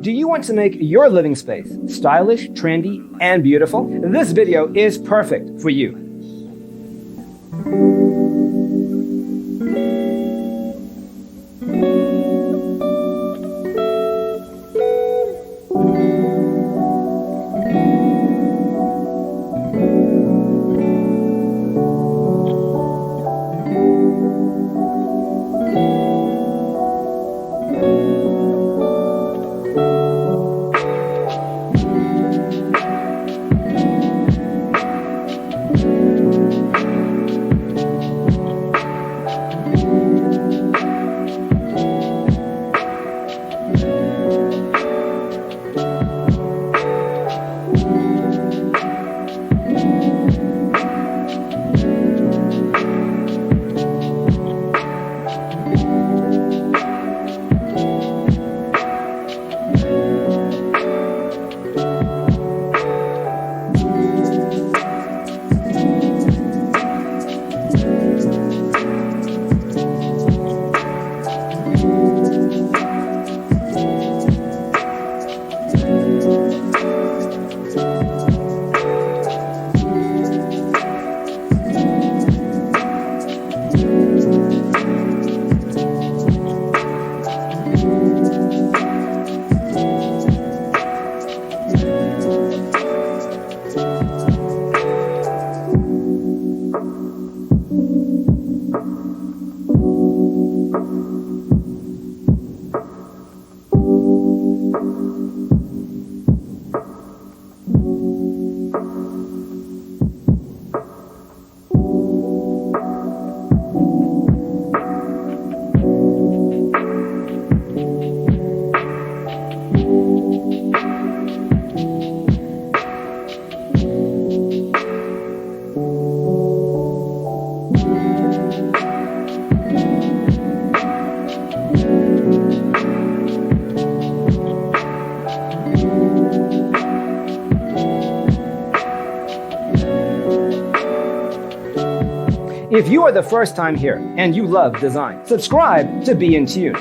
Do you want to make your living space stylish, trendy, and beautiful? This video is perfect for you. If you are the first time here and you love design, subscribe to Be in Tune.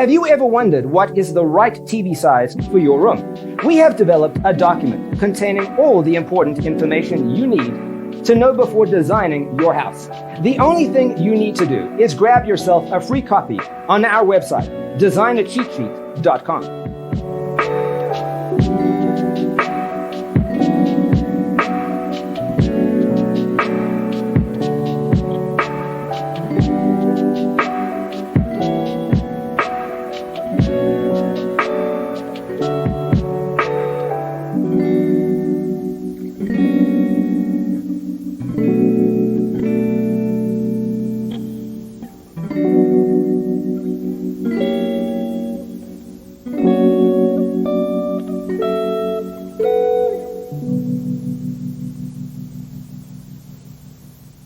Have you ever wondered what is the right TV size for your room? We have developed a document containing all the important information you need to know before designing your house. The only thing you need to do is grab yourself a free copy on our website, designacheatsheet.com.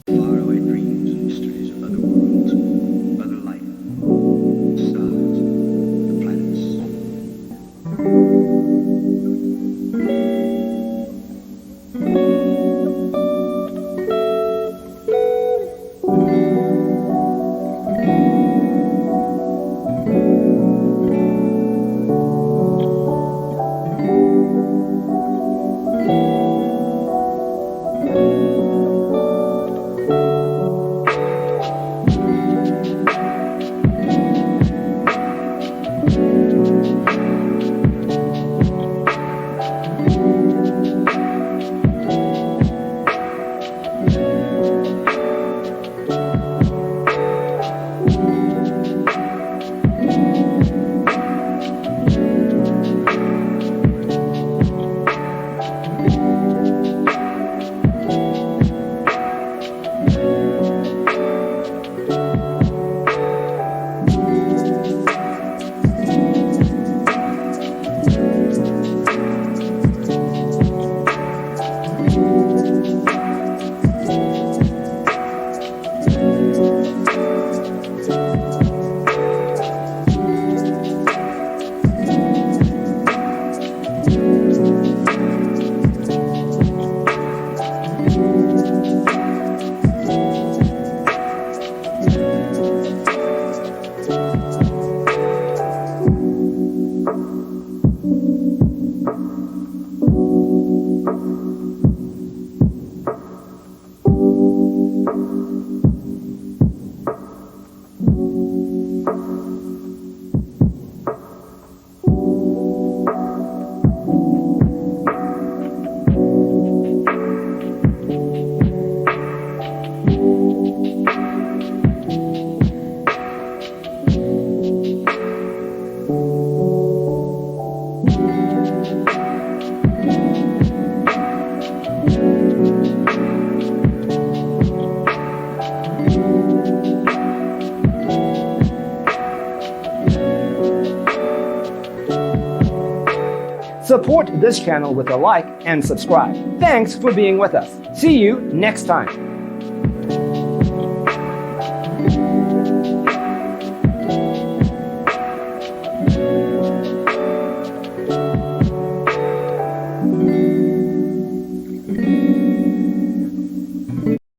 Faraway dreams and mysteries of other worlds, other life, stars, the Support this channel with a like and subscribe. Thanks for being with us. See you next time.